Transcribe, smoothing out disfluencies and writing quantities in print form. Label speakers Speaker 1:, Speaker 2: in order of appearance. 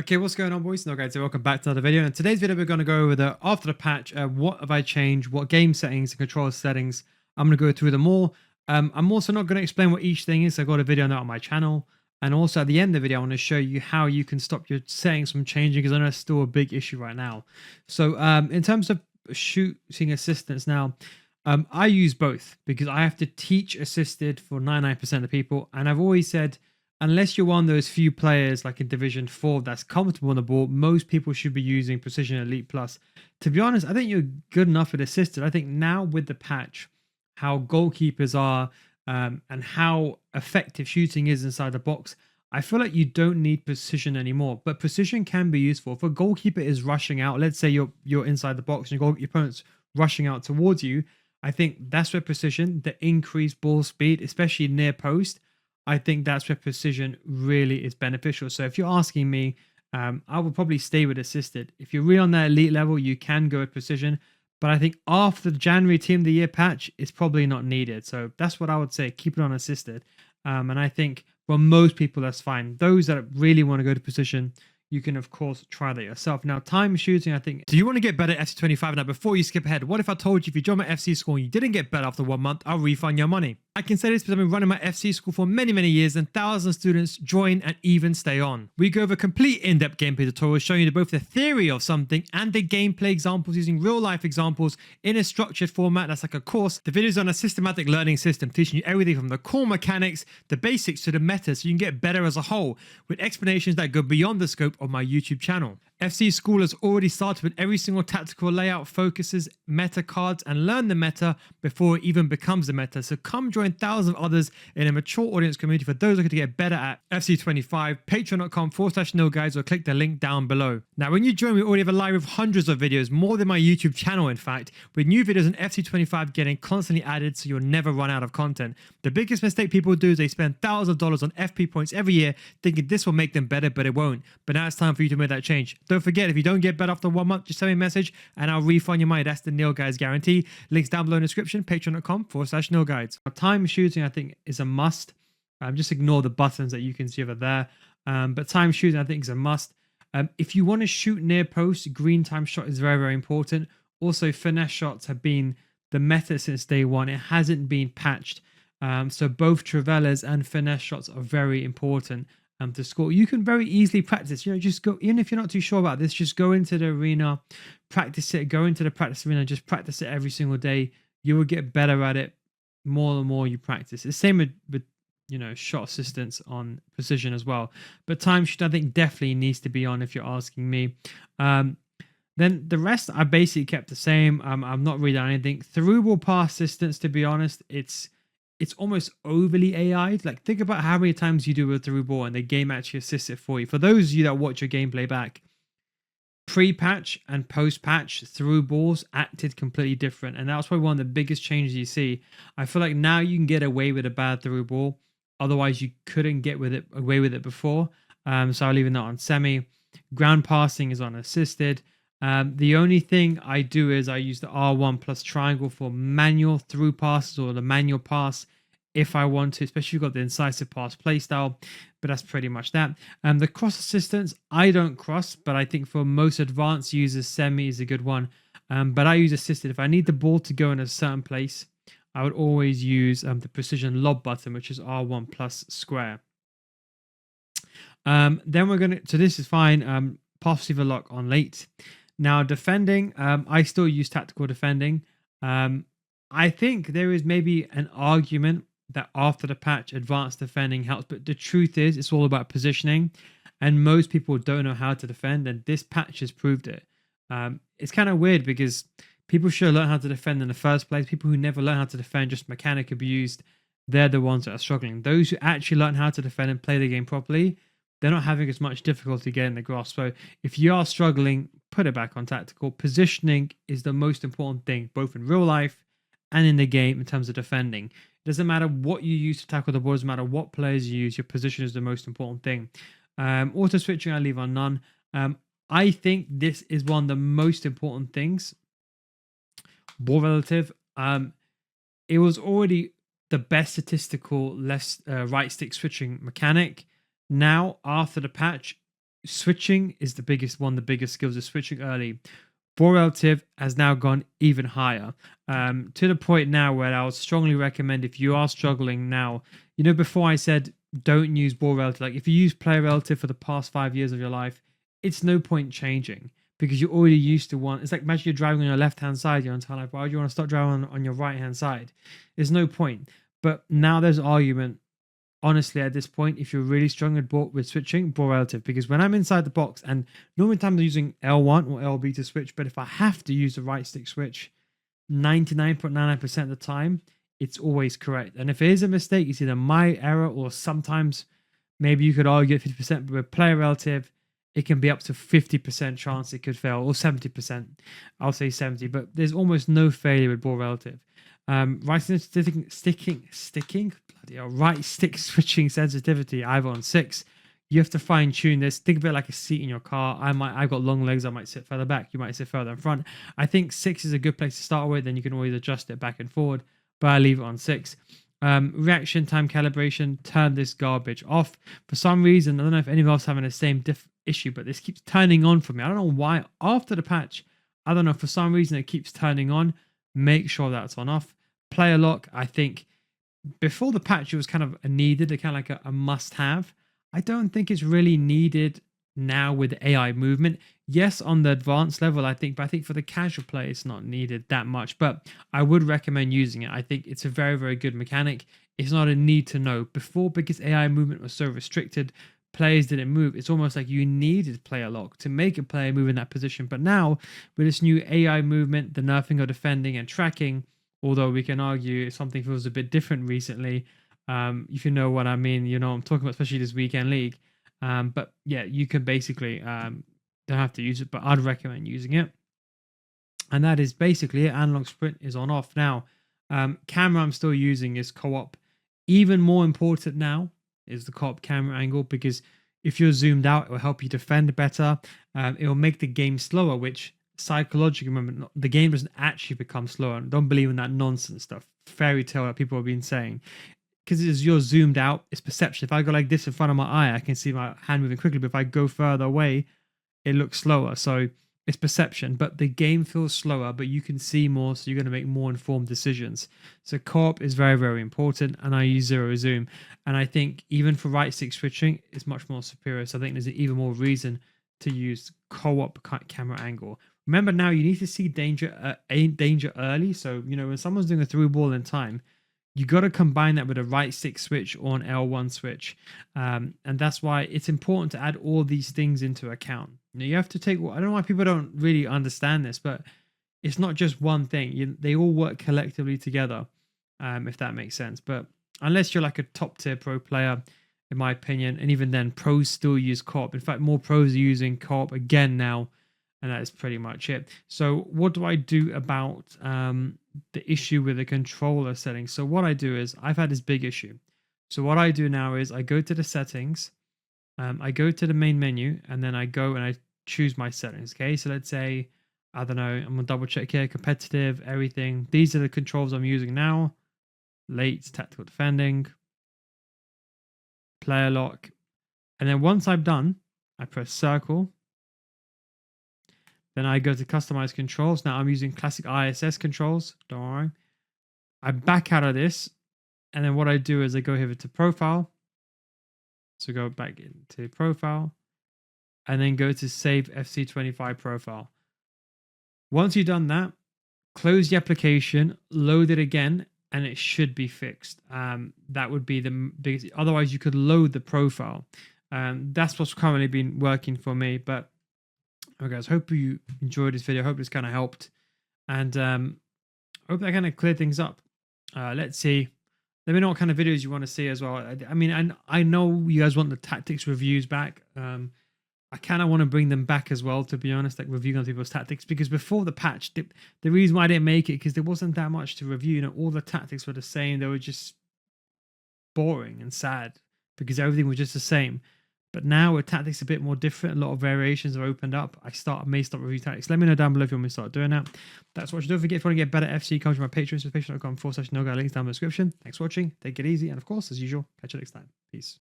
Speaker 1: Okay, what's going on, boys? No, guys, so welcome back to another video. And in today's video, we're going to go over the after the patch. What have I changed? What game settings and control settings? I'm going to go through them all. I'm also not going to explain what each thing is. I got a video on that on my channel. And also at the end of the video, I want to show you how you can stop your settings from changing, because I know it's still a big issue right now. So in terms of shooting assistance now, I use both because I have to teach assisted for 99% of people. And I've always said, unless you're one of those few players like in Division 4 that's comfortable on the ball, most people should be using Precision Elite Plus. To be honest, I think you're good enough with assisted. I think now with the patch, how goalkeepers are and how effective shooting is inside the box, I feel like you don't need precision anymore. But precision can be useful. If a goalkeeper is rushing out, let's say you're inside the box and your opponent's rushing out towards you, I think that's where precision, the increased ball speed, especially near post, I think that's where precision really is beneficial. So if you're asking me, I would probably stay with assisted. If you're really on that elite level, you can go with precision. But I think after the January Team of the Year patch, it's probably not needed. So that's what I would say. Keep it on assisted. And I think for most people, that's fine. Those that really want to go to precision, you can, of course, try that yourself. Now, time shooting, I think. Do you want to get better at FC25? Now, before you skip ahead, what if I told you if you joined my FC school and you didn't get better after 1 month, I'll refund your money? I can say this because I've been running my FC school for many, many years, and thousands of students join and even stay on. We go over complete in-depth gameplay tutorials showing you both the theory of something and the gameplay examples using real-life examples in a structured format that's like a course. The videos on a systematic learning system teaching you everything from the core mechanics, the basics to the meta, so you can get better as a whole, with explanations that go beyond the scope of my YouTube channel. FC School has already started with every single tactical layout, focuses, meta cards, and learn the meta before it even becomes the meta. So come join thousands of others in a mature audience community for those looking to get better at FC25, patreon.com/nilguides, or click the link down below. Now, when you join, we already have a library of hundreds of videos, more than my YouTube channel, in fact, with new videos on FC25 getting constantly added, so you'll never run out of content. The biggest mistake people do is they spend thousands of dollars on FP points every year, thinking this will make them better, but it won't. But now it's time for you to make that change. Don't forget, if you don't get better after 1 month, just send me a message and I'll refund your money. That's the Nil Guides guarantee. Links down below in the description, patreon.com/nilguides. Time shooting, I think, is a must. Just ignore the buttons that you can see over there. But time shooting, I think, is a must. If you want to shoot near post, green time shot is very, very important. Also, finesse shots have been the meta since day one. It hasn't been patched. So both Travellas and finesse shots are very important to score. You can very easily practice, just go, even if you're not too sure about this, just go into the arena, practice it, go into the practice arena, just practice it every single day. You will get better at it more and more you practice. It's the same with shot assistance on precision as well. But time shoot, I think, definitely needs to be on if you're asking me. Then the rest I basically kept the same. I've not really done anything. Through ball pass distance, to be honest, it's almost overly AI'd. Like, think about how many times you do a through ball and the game actually assists it for you. For those of you that watch your gameplay back, pre-patch and post-patch through balls acted completely different. And that's probably one of the biggest changes you see. I feel like now you can get away with a bad through ball. Otherwise, you couldn't get away with it before. So I'll leave that on semi. Ground passing is on assisted. The only thing I do is I use the R1 plus triangle for manual through passes, or the manual pass if I want to, especially if you've got the incisive pass playstyle. But that's pretty much that. The cross assistance, I don't cross, but I think for most advanced users, semi is a good one. But I use assisted. If I need the ball to go in a certain place, I would always use the precision lob button, which is R1 plus square. Then we're going to, so this is fine. Pass receiver lock on late. Now, defending, I still use tactical defending. I think there is maybe an argument that after the patch, advanced defending helps. But the truth is, it's all about positioning. And most people don't know how to defend. And this patch has proved it. It's kind of weird because people should learn how to defend in the first place. People who never learn how to defend, just mechanic abused, they're the ones that are struggling. Those who actually learn how to defend and play the game properly, they're not having as much difficulty getting the grasp. So if you are struggling, put it back on tactical. Positioning is the most important thing, both in real life and in the game in terms of defending. It doesn't matter what you use to tackle the ball, it doesn't matter what players you use, your position is the most important thing. Auto switching, I leave on none. I think this is one of the most important things. Ball relative. It was already the best statistical right stick switching mechanic. Now, after the patch, switching is the biggest one. The biggest skills is switching early. Ball relative has now gone even higher, to the point now where I would strongly recommend, if you are struggling now, before I said don't use ball relative. Like if you use player relative for the past 5 years of your life, it's no point changing because you're already used to one. It's like imagine you're driving on your left hand side your entire life. Why would you want to start driving on your right hand side? There's no point. But now there's argument, honestly, at this point, if you're really strong with switching, ball relative. Because when I'm inside the box, and normally times I'm using L1 or LB to switch, but if I have to use the right stick switch, 99.99% of the time, it's always correct. And if it is a mistake, it's either my error or sometimes maybe you could argue at 50%, but with player relative, it can be up to 50% chance it could fail, or 70%. I'll say 70, but there's almost no failure with ball relative. Right sticking, bloody hell, right stick switching sensitivity, either on 6. You have to fine tune this. Think of it like a seat in your car. I've got long legs. I might sit further back. You might sit further in front. I think 6 is a good place to start with. Then you can always adjust it back and forward. But I leave it on 6. Reaction time calibration. Turn this garbage off. For some reason, I don't know if anyone else having the same issue, but this keeps turning on for me. I don't know why. After the patch, I don't know. For some reason, it keeps turning on. Make sure that's on off. Player lock, I think before the patch it was kind of needed, kind of like a must-have. I don't think it's really needed now with AI movement. Yes, on the advanced level, I think, but I think for the casual play, it's not needed that much. But I would recommend using it. I think it's a very, very good mechanic. It's not a need to know. Before, because AI movement was so restricted, players didn't move. It's almost like you needed player lock to make a player move in that position. But now, with this new AI movement, the nerfing of defending and tracking, although we can argue something feels a bit different recently, if you know what I mean, I'm talking about, especially this weekend league. But yeah, you can basically don't have to use it, but I'd recommend using it. And that is basically it. Analog sprint is on off now. Camera I'm still using is co-op. Even more important now is the co-op camera angle, because if you're zoomed out, it will help you defend better. It will make the game slower, which psychologically, remember, the game doesn't actually become slower. Don't believe in that nonsense stuff, fairy tale that people have been saying. Because as you're zoomed out, it's perception. If I go like this in front of my eye, I can see my hand moving quickly. But if I go further away, it looks slower. So it's perception. But the game feels slower, but you can see more, so you're going to make more informed decisions. So co-op is very, very important. And I use zero zoom. And I think even for right stick switching, it's much more superior. So I think there's even more reason to use co-op camera angle. Remember now, you need to see danger early. So, when someone's doing a through ball in time, you got to combine that with a right stick switch or an L1 switch. And that's why it's important to add all these things into account. You have to take, I don't know why people don't really understand this, but it's not just one thing. They all work collectively together, if that makes sense. But unless you're like a top tier pro player, in my opinion, and even then, pros still use co-op. In fact, more pros are using co-op again now. And that is pretty much it. So what do I do about the issue with the controller settings? So what I do is, I've had this big issue. So what I do now is I go to the settings, I go to the main menu, and then I go and I choose my settings. Okay, so let's say, I don't know, I'm gonna double check here, competitive, everything. These are the controls I'm using now. Late, tactical defending, player lock. And then once I'm done, I press circle. Then I go to customize controls. Now I'm using classic ISS controls. Don't worry. I back out of this. And then what I do is I go here to profile. So go back into profile. And then go to save FC25 profile. Once you've done that, close the application, load it again, and it should be fixed. That would be the biggest. Otherwise, you could load the profile. That's what's currently been working for me. But okay, guys, hope you enjoyed this video. Hope this kind of helped, and hope that kind of cleared things up. Let's see. Let me know what kind of videos you want to see as well. I mean, I know you guys want the tactics reviews back. I kind of want to bring them back as well, to be honest, like reviewing on people's tactics, because before the patch, the reason why I didn't make it, because there wasn't that much to review. All the tactics were the same. They were just boring and sad because everything was just the same. But now with tactics a bit more different, a lot of variations have opened up. I may start reviewing tactics. Let me know down below if you want me to start doing that. That's what you don't forget. If you want to get better FC, come to my Patreon, patreon.com/noguy, links down in the description. Thanks for watching. Take it easy. And of course, as usual, catch you next time. Peace.